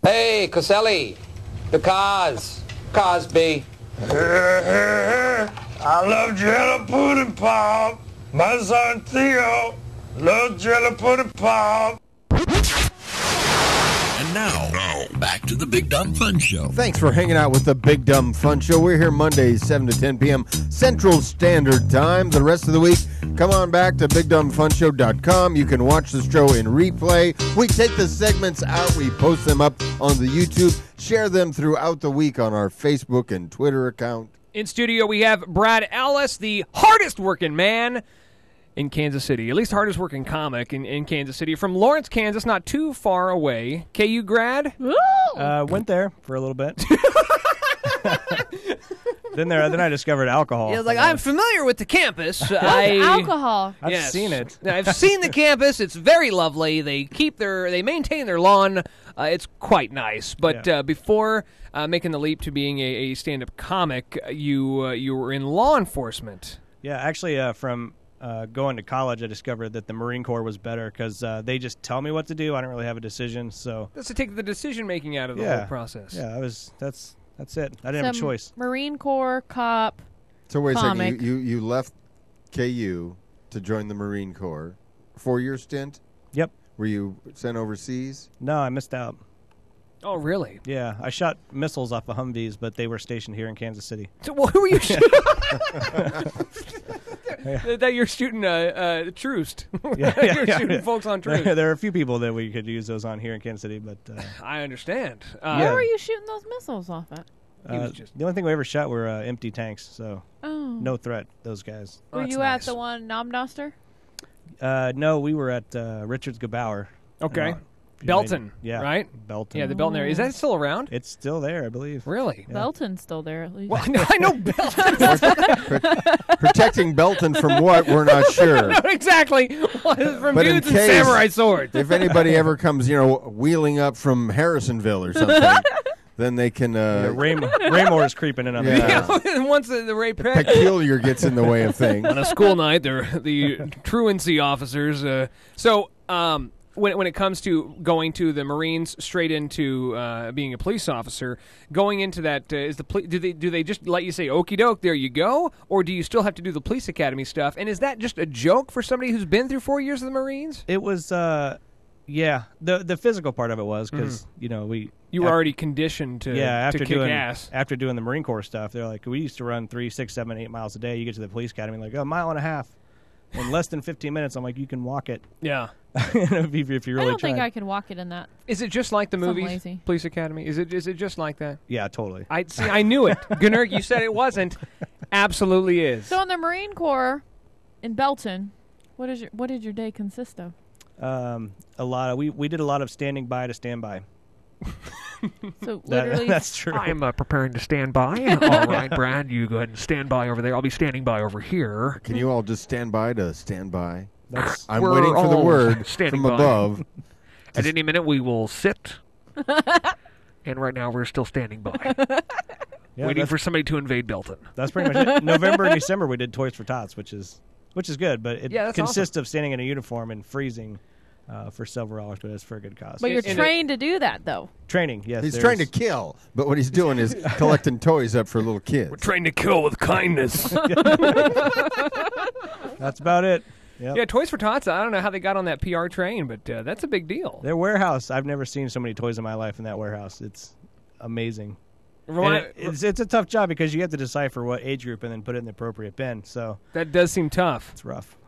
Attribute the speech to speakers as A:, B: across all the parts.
A: Hey, Coselli. The cars. Cosby.
B: I love Jello Pudding Pop. My son Theo loves Jello Pudding Pop.
C: And now, back to the Big Dumb Fun Show.
D: Thanks for hanging out with the Big Dumb Fun Show. We're here Mondays, 7 to 10 p.m. Central Standard Time. The rest of the week, come on back to BigDumbFunShow.com. You can watch the show in replay. We take the segments out. We post them up on the YouTube. Share them throughout the week on our Facebook and Twitter account.
E: In studio, we have Brad Ellis, the hardest working man in Kansas City, at least hardest working comic in Kansas City, from Lawrence, Kansas, not too far away. KU grad?
F: Went there for a little bit. Then I discovered alcohol.
E: Yeah, like, I'm familiar with the campus.
G: Alcohol.
F: I've seen it.
E: I've seen the campus. It's very lovely. They maintain their lawn. It's quite nice. But before making the leap to being a stand-up comic, you were in law enforcement.
F: Yeah, actually, from going to college, I discovered that the Marine Corps was better because they just tell me what to do. I don't really have a decision, so
E: That's to take the decision-making out of the whole process.
F: Yeah, that's it. I didn't have a choice.
G: Marine Corps cop.
D: So wait
G: comic.
D: a second. You left KU to join the Marine Corps. 4-year stint?
F: Yep.
D: Were you sent overseas?
F: No, I missed out.
E: Oh, really?
F: Yeah, I shot missiles off of Humvees, but they were stationed here in Kansas City.
E: So, well, who were you shooting? That you're shooting Troost. You're shooting folks on Troost.
F: There are a few people that we could use those on here in Kansas City, but
E: I understand.
G: Where were you shooting those missiles off at?
F: the only thing we ever shot were empty tanks, so no threat, those guys.
G: Were you at the one Nomnoster?
F: No, we were at Richards Gebauer.
E: Okay. Belton,
F: yeah,
E: right?
F: Belton.
E: Yeah, the Belton area. Is that still around?
F: It's still there, I believe.
E: Really?
F: Yeah.
G: Belton's still there, at least.
E: Well, I know Belton.
D: Protecting Belton from what? We're not sure.
E: No, exactly. Well, from
D: But in
E: dudes and
D: case-
E: samurai swords.
D: If anybody ever comes, wheeling up from Harrisonville or something, then they can...
F: Raymore is creeping in on the
D: Yeah.
F: house.
E: And once the rape
D: peculiar gets in the way of things.
E: on a school night, they're the truancy officers. When it comes to going to the Marines straight into being a police officer, going into that do they just let you say okie doke, there you go, or do you still have to do the police academy stuff? And is that just a joke for somebody who's been through 4 years of the Marines?
F: It was, the physical part of it was because
E: you were already conditioned to kick ass.
F: After doing the Marine Corps stuff, they're like, we used to run 3, 6, 7, 8 miles a day. You get to the police academy, like a mile and a half. In less than 15 minutes, I'm like, you can walk it.
E: Yeah.
F: if you really
G: I don't think
F: try.
G: I could walk it in that.
E: Is it just like the
G: So
E: movies,
G: lazy.
E: Police Academy? Is it just like that?
F: Yeah, totally.
E: I knew it. Gunnar, you said it wasn't. Absolutely is.
G: So in the Marine Corps in Belton, what did your day consist of?
F: We did a lot of standing by to stand by.
G: So literally,
F: That's true.
E: I'm preparing to stand by. All right, Brad, you go ahead and stand by over there. I'll be standing by over here.
D: Can you all just stand by to stand by? I'm
E: We're
D: waiting for the
E: all
D: word
E: standing
D: from
E: by.
D: above.
E: At any minute, we will sit. And right now, we're still standing by.
F: Yeah,
E: waiting for somebody to invade Belton.
F: That's pretty much it. November and December, we did Toys for Tots, which is good, but it
E: that's
F: consists of standing in a uniform and freezing for several hours, but it's for a good cause.
G: but you're trained to do that, though.
F: Training, yes.
D: He's trying to kill, but what he's doing is collecting toys up for little kids.
E: We're trained to kill with kindness.
F: That's about it. Yep.
E: Yeah, Toys for Tots, I don't know how they got on that PR train, but that's a big deal.
F: Their warehouse, I've never seen so many toys in my life in that warehouse. It's amazing. And it's a tough job because you have to decipher what age group and then put it in the appropriate bin. So
E: that does seem tough.
F: It's rough.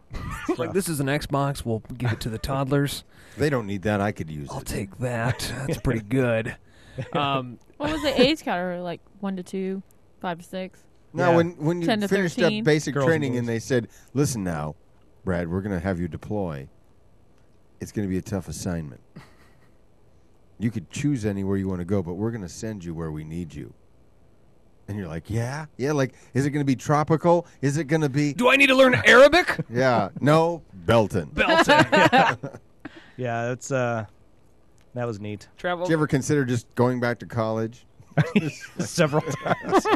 E: It's like, this is an Xbox. We'll give it to the toddlers.
D: They don't need that. I could use it.
E: I'll take that. That's pretty good.
G: What was the age category? Like 1 to 2, 5 to 6?
D: Now,
F: Yeah.
D: when you
G: 10 to
D: finished
G: 13?
D: up basic
F: Girls
D: training
F: and
D: and they said, listen now, Brad, we're going to have you deploy. It's going to be a tough assignment. You could choose anywhere you want to go, but we're going to send you where we need you. And you're like, yeah? Yeah, like, is it going to be tropical? Is it going to be...
E: Do I need to learn Arabic?
D: Yeah, no, Belton.
E: Belton.
F: Yeah, that's that was neat.
E: Travel.
D: Did you ever consider just going back to college?
F: Several times.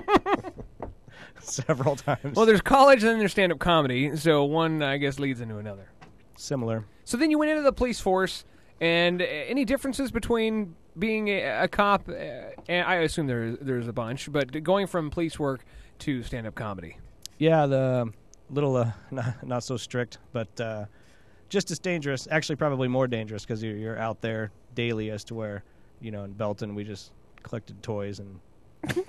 F: Several times.
E: Well, there's college and then there's stand-up comedy, so one, I guess, leads into another.
F: Similar.
E: So then you went into the police force, and any differences between being a cop, and I assume there's a bunch, but going from police work to stand-up comedy?
F: Yeah, the little not so strict, but just as dangerous. Actually, probably more dangerous because you're out there daily. As to where, in Belton, we just collected toys and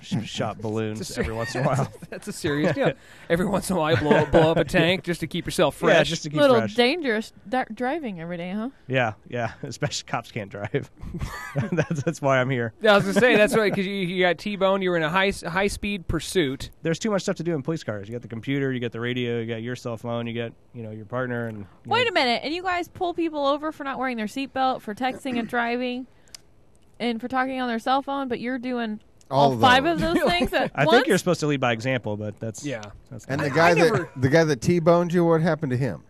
F: shot balloons every once in a while.
E: That's a serious deal. Every once in a while, blow up a tank just to keep yourself fresh.
F: Yeah, just to keep
G: little
F: fresh.
G: dangerous driving every day, huh?
F: Yeah. Especially cops can't drive. that's why I'm here.
E: Yeah, I was gonna say that's right because you got T-boned. You were in a high speed pursuit.
F: There's too much stuff to do in police cars. You got the computer, you got the radio, you got your cell phone, you got your partner, and
G: Wait a minute, and you guys pull people over for not wearing their seatbelt, for texting and driving, and for talking on their cell phone, but you're doing all 5 of those things at
F: I
G: once?
F: think you're supposed to lead by example, but that's
D: And the guy that T-boned you, what happened to him?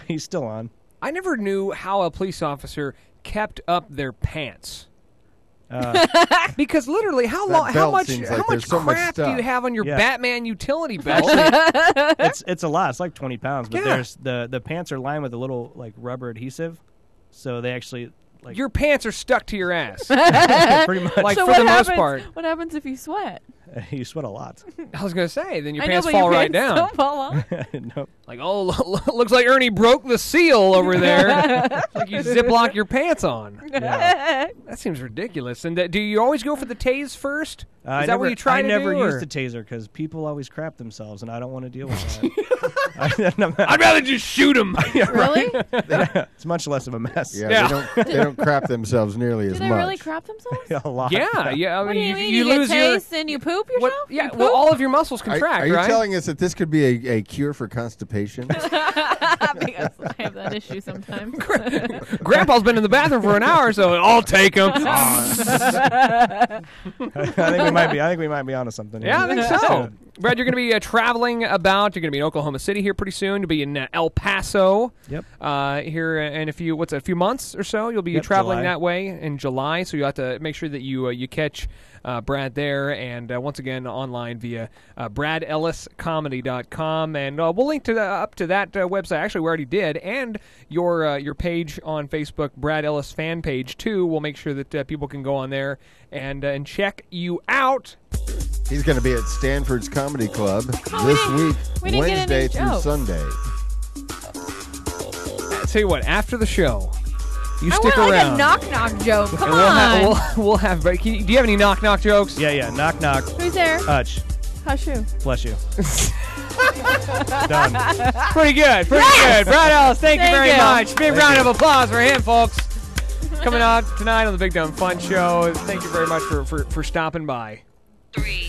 F: He's still on.
E: I never knew how a police officer kept up their pants. Because literally, how much
D: so much
E: crap do
D: stuff.
E: you have on your
F: Yeah.
E: Batman utility belt?
F: It's a lot. It's like 20 pounds, but
E: Yeah.
F: there's the pants are lined with a little like rubber adhesive, so they actually like
E: Your pants are stuck to your ass.
F: pretty much.
E: Like
G: so
E: for
G: what
E: the most
G: happens,
E: part.
G: What happens if you sweat?
F: You sweat a lot.
E: I was gonna say, then your
G: I know,
E: pants
G: but
E: fall
G: your
E: right
G: pants
E: down.
G: don't fall off.
F: No.
E: Like, oh, looks like Ernie broke the seal over there. Like you ziplock your pants on.
F: Yeah.
E: That seems ridiculous. And do you always go for the tase first? Is that what you try
F: I
E: to
F: never
E: do?
F: use
E: or-
F: the taser because people always crap themselves, and I don't want to deal with that.
E: I'd rather just shoot him.
G: Really?
F: It's much less of a mess.
D: Yeah. They don't crap themselves nearly
G: Do
D: as
G: they
D: much.
G: really crap themselves?
F: A lot.
E: Yeah. I
G: What do
E: mean,
G: you mean?
E: you
G: You
E: lose
G: get
E: your.
G: taste and you poop yourself?
E: Yeah.
G: You
E: Well,
G: poop?
E: all of your muscles contract,
D: Are you
E: right?
D: telling us that this could be a cure for constipation?
G: Because I have that issue sometimes.
E: Grandpa's been in the bathroom for an hour, so I'll take him.
F: I think we might be onto something.
E: Yeah, I
F: here.
E: think so. Brad, you're going to be traveling about. You're going to be in Oklahoma City here pretty soon. You'll be in El Paso.
F: Yep.
E: Here in a few months or so. You'll be traveling that way in July. So you have to make sure that you catch Brad there, and once again online via BradEllisComedy.com, and we'll link up to that website. Actually, we already did, and your page on Facebook, Brad Ellis fan page too. We'll make sure that people can go on there and check you out.
D: He's going to be at Stanford's Comedy Club this week,
G: we didn't get any
D: Wednesday through
G: jokes.
D: Sunday.
E: I'll tell you what, after the show, you
G: I
E: stick
G: want
E: around.
G: like a knock joke. Come
E: and
G: on.
E: we'll have. Do you have any knock jokes?
F: Yeah. Knock, knock.
G: Who's there?
F: Hutch.
G: Hush who?
F: Bless you. Done.
E: Pretty good. Brad Ellis, thank you
G: Thank
E: very
G: you.
E: much. Big round of applause for him, folks. Coming out tonight on the Big Dumb Fun Show. Thank you very much for stopping by.
H: 3